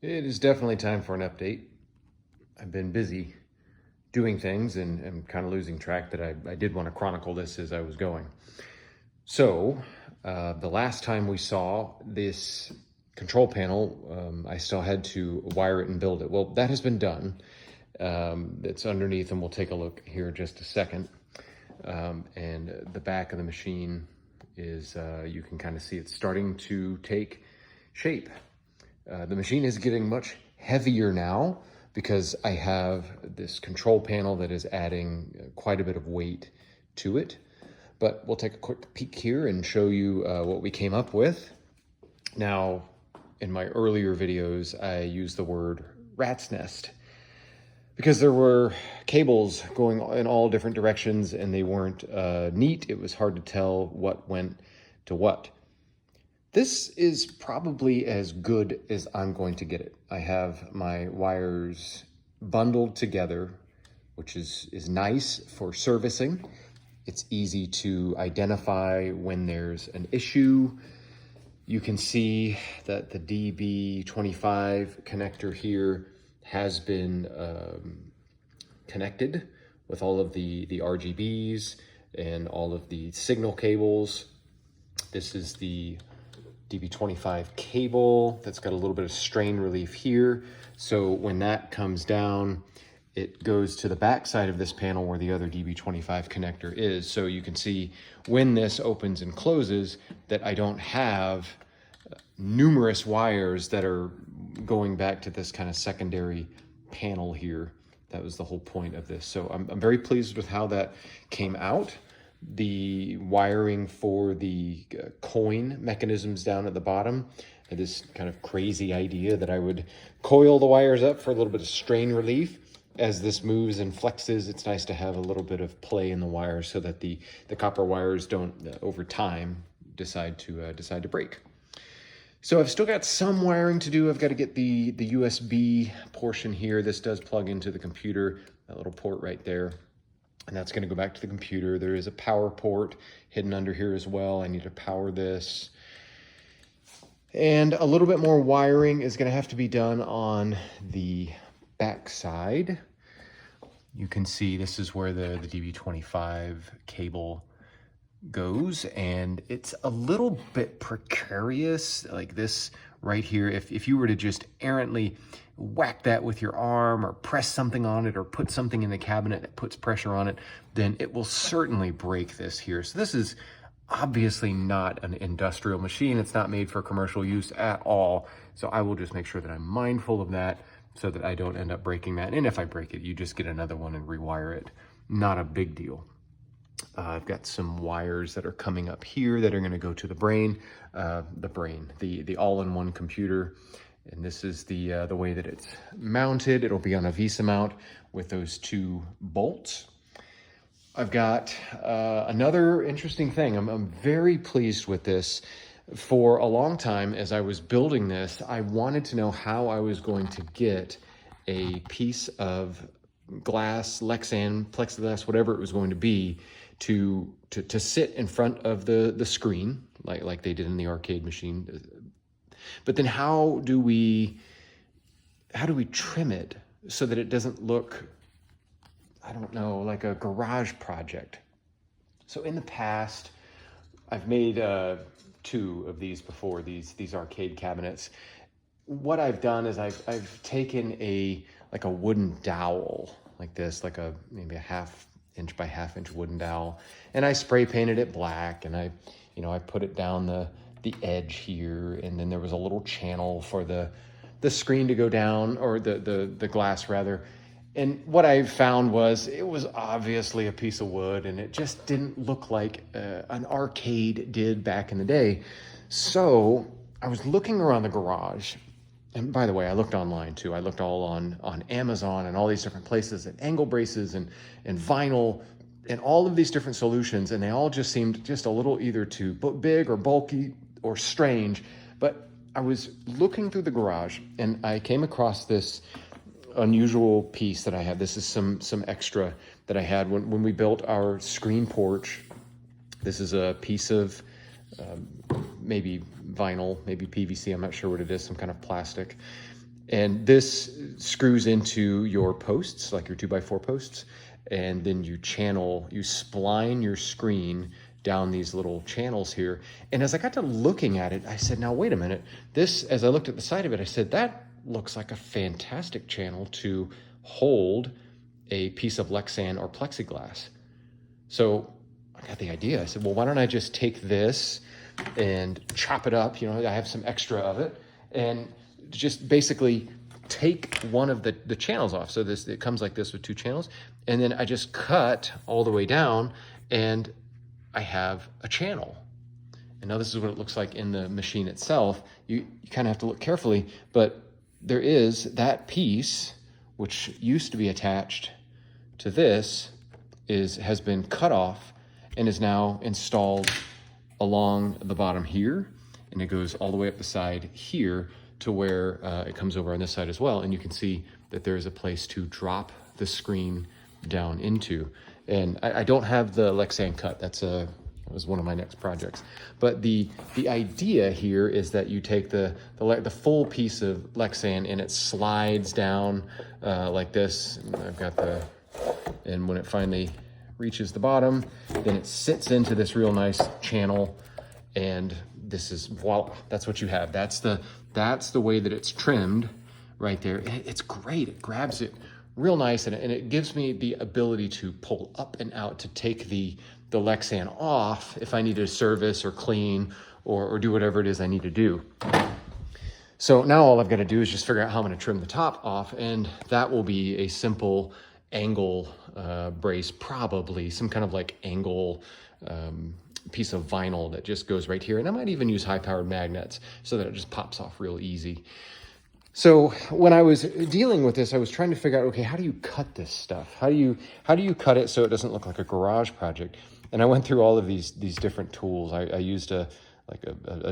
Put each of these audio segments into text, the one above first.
It is definitely time for an update. I've been busy doing things and am kind of losing track that I did want to chronicle this as I was going. So, the last time we saw this control panel, I still had to wire it and build it. Well, that has been done. It's underneath, and we'll take a look here in just a second. And the back of the machine is, you can kind of see it's starting to take shape. The machine is getting much heavier now because I have this control panel that is adding quite a bit of weight to it. But we'll take a quick peek here and show you what we came up with. Now, in my earlier videos, I used the word rat's nest because there were cables going in all different directions and they weren't neat. It was hard to tell what went to what. This is probably as good as I'm going to get it. I have my wires bundled together, which is nice for servicing. It's easy to identify when there's an issue. You can see that the DB25 connector here has been connected with all of the RGBs and all of the signal cables. This is the DB25 cable that's got a little bit of strain relief here. So when that comes down, it goes to the back side of this panel where the other DB25 connector is. So you can see when this opens and closes that I don't have numerous wires that are going back to this kind of secondary panel here. That was the whole point of this. So I'm very pleased with how that came out. The wiring for the coin mechanisms down at the bottom, this kind of crazy idea that I would coil the wires up for a little bit of strain relief. As this moves and flexes, it's nice to have a little bit of play in the wires so that the copper wires don't, over time, decide to break. So I've still got some wiring to do. I've got to get the USB portion here. This does plug into the computer, that little port right there. And that's going to go back to the computer. There is a power port hidden under here as well. I need to power this. And a little bit more wiring is going to have to be done on the back side. You can see this is where the DB25 cable goes, and it's a little bit precarious, like this right here. If you were to just errantly whack that with your arm or press something on it or put something in the cabinet that puts pressure on it, then it will certainly break this here. So this is obviously not an industrial machine. It's not made for commercial use at all. So I will just make sure that I'm mindful of that so that I don't end up breaking that. And if I break it, you just get another one and rewire it. Not a big deal. I've got some wires that are coming up here that are going to go to the brain, the all-in-one computer. And this is the way that it's mounted. It'll be on a VESA mount with those two bolts. I've got another interesting thing. I'm very pleased with this. For a long time, as I was building this, I wanted to know how I was going to get a piece of glass, Lexan, plexiglass, whatever it was going to be, to sit in front of the screen, like they did in the arcade machine. But then how do we trim it so that it doesn't look, I don't know, like a garage project? So in the past, I've made two of these before, these arcade cabinets. What I've done is I've taken a wooden dowel like this, maybe a 1/2 inch by 1/2 inch wooden dowel, and I spray painted it black, and I put it down the edge here, and then there was a little channel for the screen to go down, or the glass rather. And what I found was it was obviously a piece of wood, and it just didn't look like an arcade did back in the day. So I was looking around the garage, and by the way, I looked online too. I looked all on Amazon and all these different places, and angle braces and vinyl and all of these different solutions, and they all just seemed just a little either too big or bulky or strange. But I was looking through the garage, and I came across this unusual piece that I had. This is some extra that I had when we built our screen porch. This is a piece of maybe vinyl, maybe PVC, I'm not sure what it is, some kind of plastic. And this screws into your posts, like your 2x4 posts, and then you spline your screen down these little channels here. And as I got to looking at it, I said, now wait a minute, as I looked at the side of it, I said, that looks like a fantastic channel to hold a piece of Lexan or plexiglass. So I got the idea. I said, well, why don't I just take this and chop it up? I have some extra of it, and just basically take one of the channels off. So it comes like this with 2 channels, and then I just cut all the way down, and I have a channel. And now this is what it looks like in the machine itself. You kind of have to look carefully, but there is that piece which used to be attached to this has been cut off and is now installed along the bottom here, and it goes all the way up the side here to where it comes over on this side as well. And you can see that there's a place to drop the screen down into. And I don't have the Lexan cut. That was one of my next projects. But the idea here is that you take the full piece of Lexan and it slides down like this. And when it finally reaches the bottom, then it sits into this real nice channel, and this is, voila, that's what you have. That's the way that it's trimmed right there. It's great. It grabs it real nice, and it gives me the ability to pull up and out to take the Lexan off if I need to service or clean or do whatever it is I need to do. So now all I've got to do is just figure out how I'm going to trim the top off, and that will be a simple angle brace, probably some kind of like angle piece of vinyl that just goes right here. And I might even use high-powered magnets so that it just pops off real easy. So when I was dealing with this, I was trying to figure out, okay, how do you cut this stuff? How do you cut it so it doesn't look like a garage project? And I went through all of these different tools. I used a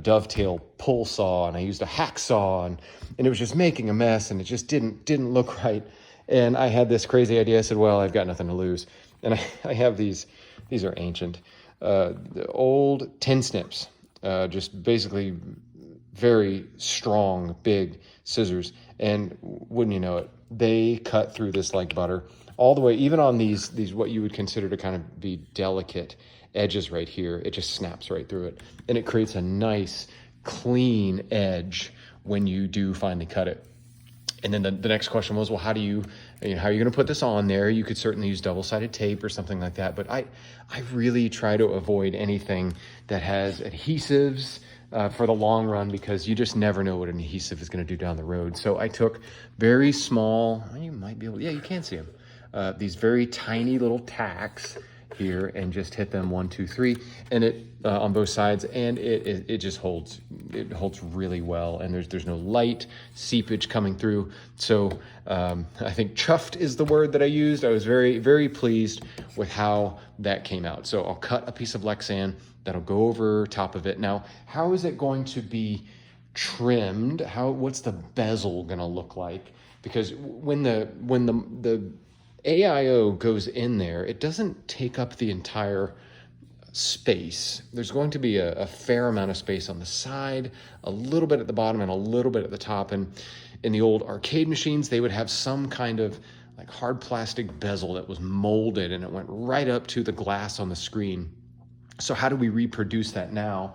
dovetail pull saw, and I used a hacksaw, and it was just making a mess, and it just didn't look right. And I had this crazy idea. I said, well, I've got nothing to lose. And I have these are ancient, the old tin snips, just basically very strong, big scissors. And wouldn't you know it, they cut through this like butter all the way, even on these what you would consider to kind of be delicate edges right here. It just snaps right through it. And it creates a nice, clean edge when you do finally cut it. And then the next question was, well, how are you going to put this on there? You could certainly use double-sided tape or something like that. But I really try to avoid anything that has adhesives for the long run, because you just never know what an adhesive is going to do down the road. So I took very small, you might be able to, yeah, you can see them, these very tiny little tacks here, and just hit them 1, 2, 3, and it on both sides, and it just holds really well, and there's no light seepage coming through. So I think chuffed is the word that I used. I was very, very pleased with how that came out. So I'll cut a piece of Lexan that'll go over top of it. Now, how is it going to be trimmed? What's the bezel gonna look like? Because when the AIO goes in there, it doesn't take up the entire space. There's going to be a fair amount of space on the side, a little bit at the bottom, and a little bit at the top. And in the old arcade machines, they would have some kind of like hard plastic bezel that was molded, and it went right up to the glass on the screen. So how do we reproduce that now?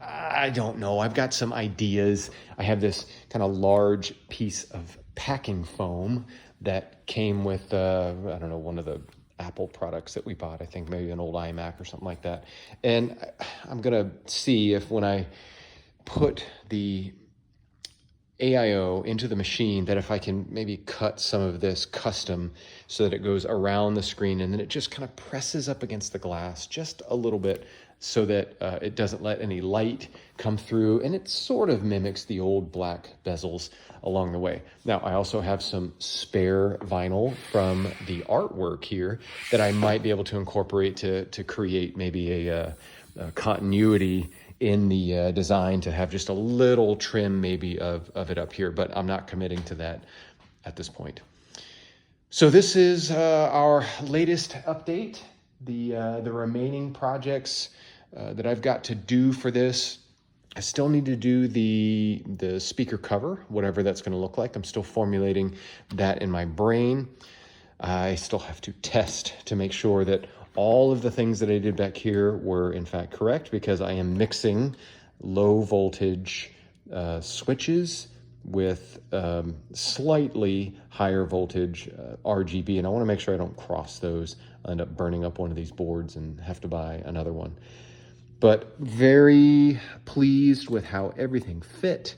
I don't know. I've got some ideas. I have this kind of large piece of packing foam that came with, I don't know, one of the Apple products that we bought. I think maybe an old iMac or something like that. And I'm going to see if when I put the AIO into the machine, that if I can maybe cut some of this custom so that it goes around the screen, and then it just kind of presses up against the glass just a little bit, so that it doesn't let any light come through, and it sort of mimics the old black bezels along the way. Now, I also have some spare vinyl from the artwork here that I might be able to incorporate to create maybe a continuity in the design, to have just a little trim maybe of it up here, but I'm not committing to that at this point. So this is our latest update. The remaining projects that I've got to do for this I still need to do the speaker cover, whatever that's going to look like. I'm still formulating that in my brain. I still have to test to make sure that all of the things that I did back here were in fact correct, because I am mixing low voltage switches with slightly higher voltage RGB, and I want to make sure I don't cross those. I'll end up burning up one of these boards and have to buy another one. But very pleased with how everything fit,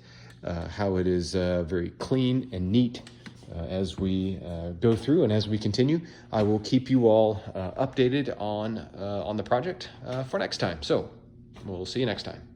how it is very clean and neat. As we go through and as we continue, I will keep you all updated on the project for next time. So we'll see you next time.